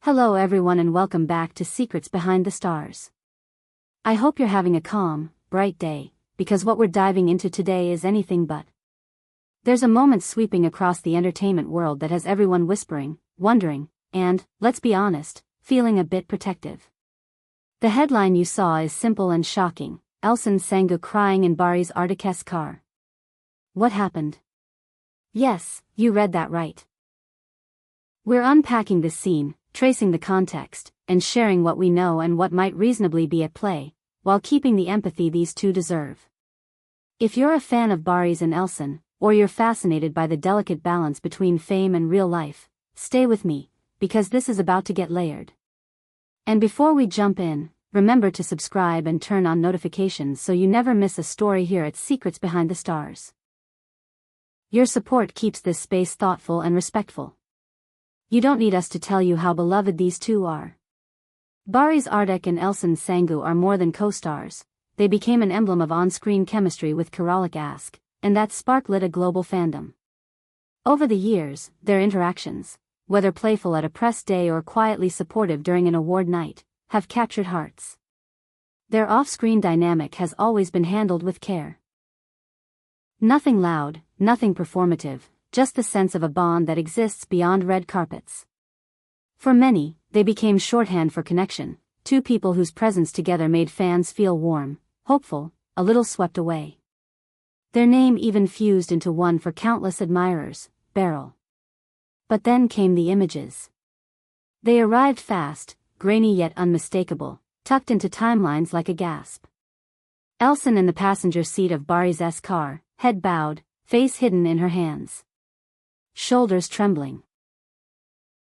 Hello everyone and welcome back to Secrets Behind the Stars. I hope you're having a calm, bright day, because what we're diving into today is anything but. There's a moment sweeping across the entertainment world that has everyone whispering, wondering, and, let's be honest, feeling a bit protective. The headline you saw is simple and shocking: Elçin Sangu crying in Barış's Arduç car. What happened? Yes, you read that right. We're unpacking this scene, tracing the context, and sharing what we know and what might reasonably be at play, while keeping the empathy these two deserve. If you're a fan of Barış and Elçin, or you're fascinated by the delicate balance between fame and real life, stay with me, because this is about to get layered. And before we jump in, remember to subscribe and turn on notifications so you never miss a story here at Secrets Behind the Stars. Your support keeps this space thoughtful and respectful. You don't need us to tell you how beloved these two are. Barış Arduç and Elçin Sangu are more than co-stars. They became an emblem of on-screen chemistry with Karalık Aşk, and that spark lit a global fandom. Over the years, their interactions, whether playful at a press day or quietly supportive during an award night, have captured hearts. Their off-screen dynamic has always been handled with care. Nothing loud, nothing performative, just the sense of a bond that exists beyond red carpets. For many, they became shorthand for connection, two people whose presence together made fans feel warm, hopeful, a little swept away. Their name even fused into one for countless admirers, Barış. But then came the images. They arrived fast, grainy yet unmistakable, tucked into timelines like a gasp. Elçin in the passenger seat of Barış's car, head bowed, face hidden in her hands, shoulders trembling.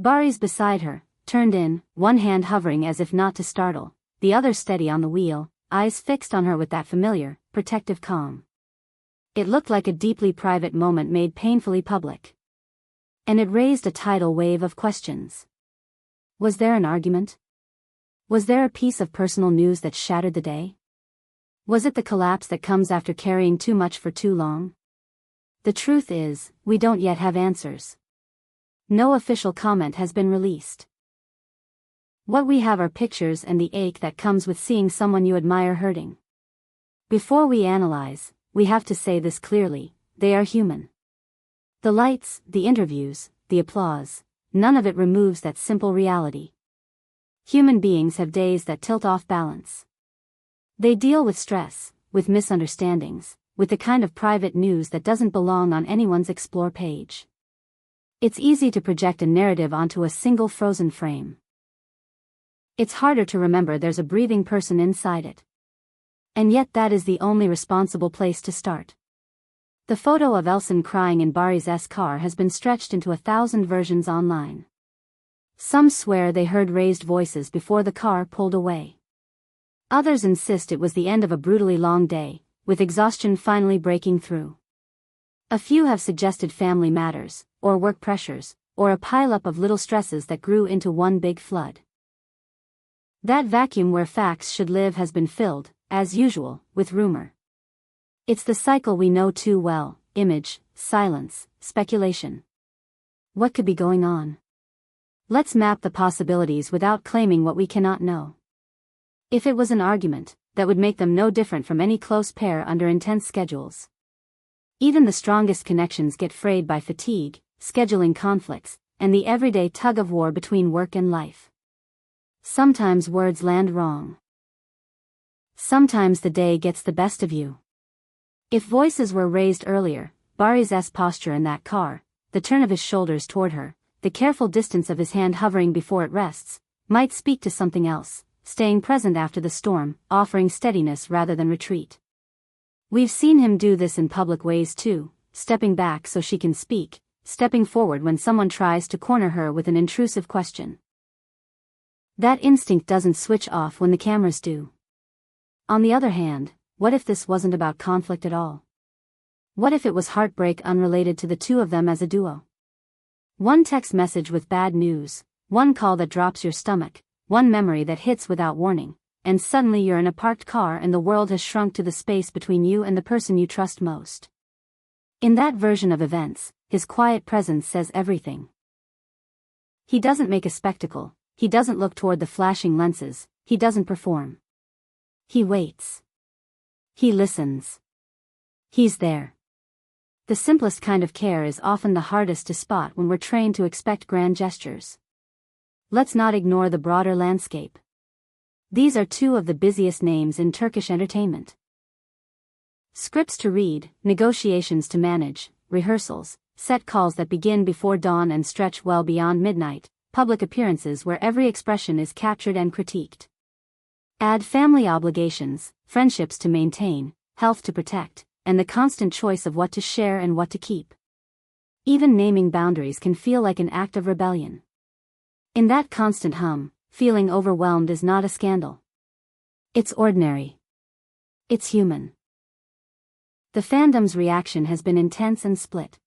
Barış beside her, turned in, one hand hovering as if not to startle, the other steady on the wheel, eyes fixed on her with that familiar, protective calm. It looked like a deeply private moment made painfully public. And it raised a tidal wave of questions. Was there an argument? Was there a piece of personal news that shattered the day? Was it the collapse that comes after carrying too much for too long? The truth is, we don't yet have answers. No official comment has been released. What we have are pictures and the ache that comes with seeing someone you admire hurting. Before we analyze, we have to say this clearly: they are human. The lights, the interviews, the applause, none of it removes that simple reality. Human beings have days that tilt off balance. They deal with stress, with misunderstandings, with the kind of private news that doesn't belong on anyone's Explore page. It's easy to project a narrative onto a single frozen frame. It's harder to remember there's a breathing person inside it. And yet that is the only responsible place to start. The photo of Elçin crying in Barış's car has been stretched into 1,000 versions online. Some swear they heard raised voices before the car pulled away. Others insist it was the end of a brutally long day, with exhaustion finally breaking through. A few have suggested family matters, or work pressures, or a pileup of little stresses that grew into one big flood. That vacuum where facts should live has been filled, as usual, with rumor. It's the cycle we know too well: image, silence, speculation. What could be going on? Let's map the possibilities without claiming what we cannot know. If it was an argument, that would make them no different from any close pair under intense schedules. Even the strongest connections get frayed by fatigue, scheduling conflicts, and the everyday tug-of-war between work and life. Sometimes words land wrong. Sometimes the day gets the best of you. If voices were raised earlier, Barış's posture in that car, the turn of his shoulders toward her, the careful distance of his hand hovering before it rests, might speak to something else: staying present after the storm, offering steadiness rather than retreat. We've seen him do this in public ways too, stepping back so she can speak, stepping forward when someone tries to corner her with an intrusive question. That instinct doesn't switch off when the cameras do. On the other hand, what if this wasn't about conflict at all? What if it was heartbreak unrelated to the two of them as a duo? One text message with bad news, one call that drops your stomach, one memory that hits without warning, and suddenly you're in a parked car and the world has shrunk to the space between you and the person you trust most. In that version of events, his quiet presence says everything. He doesn't make a spectacle, he doesn't look toward the flashing lenses, he doesn't perform. He waits. He listens. He's there. The simplest kind of care is often the hardest to spot when we're trained to expect grand gestures. Let's not ignore the broader landscape. These are two of the busiest names in Turkish entertainment. Scripts to read, negotiations to manage, rehearsals, set calls that begin before dawn and stretch well beyond midnight, public appearances where every expression is captured and critiqued. Add family obligations, friendships to maintain, health to protect, and the constant choice of what to share and what to keep. Even naming boundaries can feel like an act of rebellion. In that constant hum, feeling overwhelmed is not a scandal. It's ordinary. It's human. The fandom's reaction has been intense and split.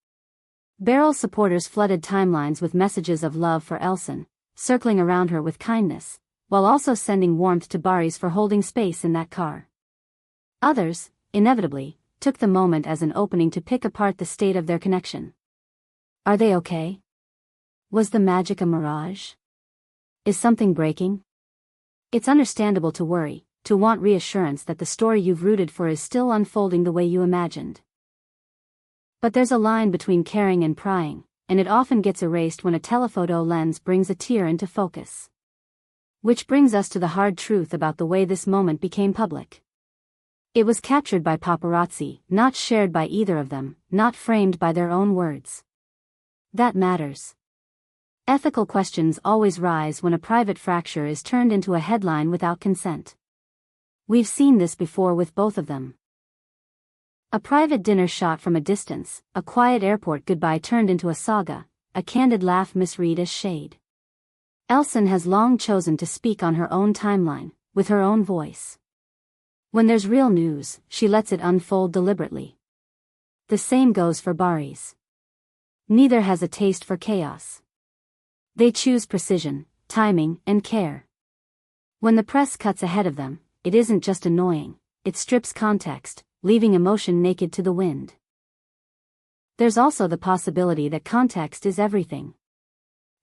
Beryl supporters flooded timelines with messages of love for Elçin, circling around her with kindness, while also sending warmth to Barış for holding space in that car. Others, inevitably, took the moment as an opening to pick apart the state of their connection. Are they okay? Was the magic a mirage? Is something breaking? It's understandable to worry, to want reassurance that the story you've rooted for is still unfolding the way you imagined. But there's a line between caring and prying, and it often gets erased when a telephoto lens brings a tear into focus. Which brings us to the hard truth about the way this moment became public. It was captured by paparazzi, not shared by either of them, not framed by their own words. That matters. Ethical questions always rise when a private fracture is turned into a headline without consent. We've seen this before with both of them. A private dinner shot from a distance, a quiet airport goodbye turned into a saga, a candid laugh misread as shade. Elçin has long chosen to speak on her own timeline, with her own voice. When there's real news, she lets it unfold deliberately. The same goes for Barış. Neither has a taste for chaos. They choose precision, timing, and care. When the press cuts ahead of them, it isn't just annoying, it strips context, leaving emotion naked to the wind. There's also the possibility that context is everything.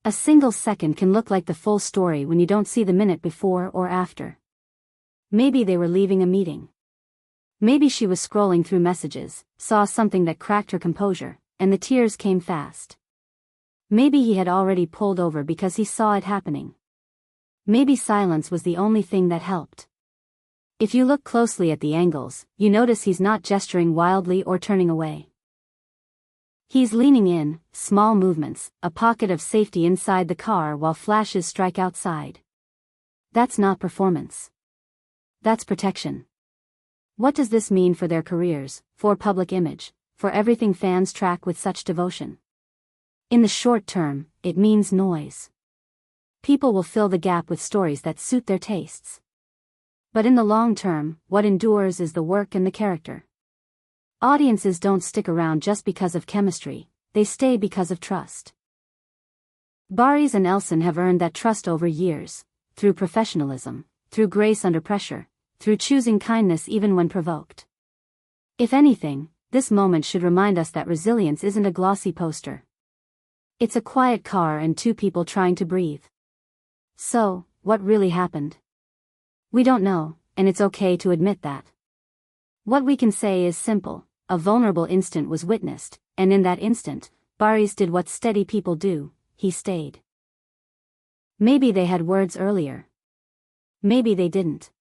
A single second can look like the full story when you don't see the minute before or after. Maybe they were leaving a meeting. Maybe she was scrolling through messages, saw something that cracked her composure, and the tears came fast. Maybe he had already pulled over because he saw it happening. Maybe silence was the only thing that helped. If you look closely at the angles, you notice he's not gesturing wildly or turning away. He's leaning in, small movements, a pocket of safety inside the car while flashes strike outside. That's not performance. That's protection. What does this mean for their careers, for public image, for everything fans track with such devotion? In the short term, it means noise. People will fill the gap with stories that suit their tastes. But in the long term, what endures is the work and the character. Audiences don't stick around just because of chemistry, they stay because of trust. Barış and Elçin have earned that trust over years, through professionalism, through grace under pressure, through choosing kindness even when provoked. If anything, this moment should remind us that resilience isn't a glossy poster. It's a quiet car and two people trying to breathe. So, what really happened? We don't know, and it's okay to admit that. What we can say is simple: a vulnerable instant was witnessed, and in that instant, Barış did what steady people do, he stayed. Maybe they had words earlier. Maybe they didn't.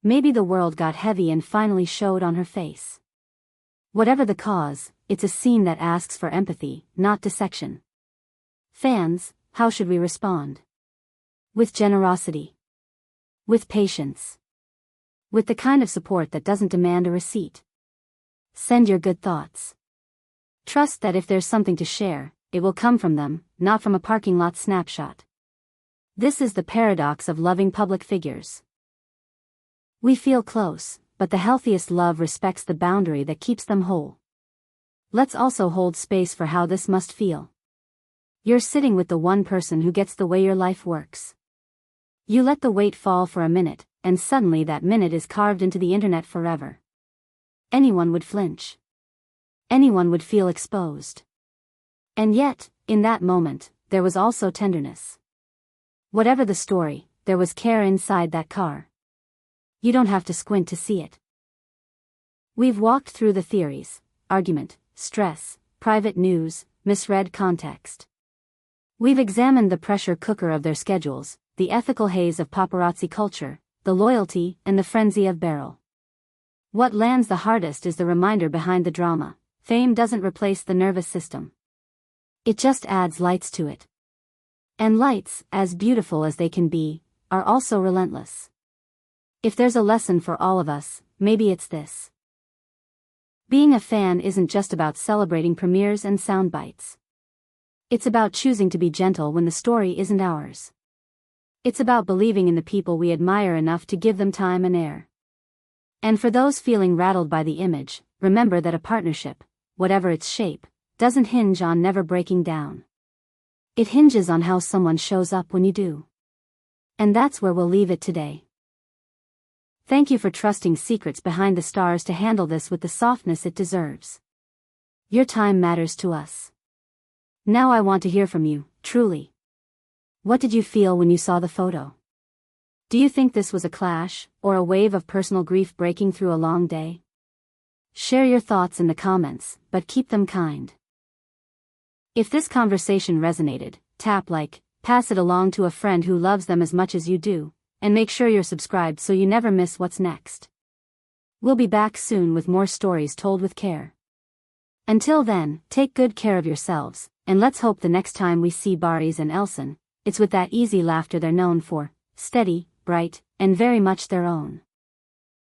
Maybe the world got heavy and finally showed on her face. Whatever the cause, it's a scene that asks for empathy, not dissection. Fans, how should we respond? With generosity. With patience. With the kind of support that doesn't demand a receipt. Send your good thoughts. Trust that if there's something to share, it will come from them, not from a parking lot snapshot. This is the paradox of loving public figures. We feel close, but the healthiest love respects the boundary that keeps them whole. Let's also hold space for how this must feel. You're sitting with the one person who gets the way your life works. You let the weight fall for a minute, and suddenly that minute is carved into the internet forever. Anyone would flinch. Anyone would feel exposed. And yet, in that moment, there was also tenderness. Whatever the story, there was care inside that car. You don't have to squint to see it. We've walked through the theories: argument, stress, private news, misread context. We've examined the pressure cooker of their schedules, the ethical haze of paparazzi culture, the loyalty and the frenzy of Beryl. What lands the hardest is the reminder behind the drama: fame doesn't replace the nervous system. It just adds lights to it. And lights, as beautiful as they can be, are also relentless. If there's a lesson for all of us, maybe it's this. Being a fan isn't just about celebrating premieres and sound bites. It's about choosing to be gentle when the story isn't ours. It's about believing in the people we admire enough to give them time and air. And for those feeling rattled by the image, remember that a partnership, whatever its shape, doesn't hinge on never breaking down. It hinges on how someone shows up when you do. And that's where we'll leave it today. Thank you for trusting Secrets Behind the Stars to handle this with the softness it deserves. Your time matters to us. Now I want to hear from you, truly. What did you feel when you saw the photo? Do you think this was a clash, or a wave of personal grief breaking through a long day? Share your thoughts in the comments, but keep them kind. If this conversation resonated, tap like, pass it along to a friend who loves them as much as you do, and make sure you're subscribed so you never miss what's next. We'll be back soon with more stories told with care. Until then, take good care of yourselves, and let's hope the next time we see Barış and Elçin, it's with that easy laughter they're known for: steady, bright, and very much their own.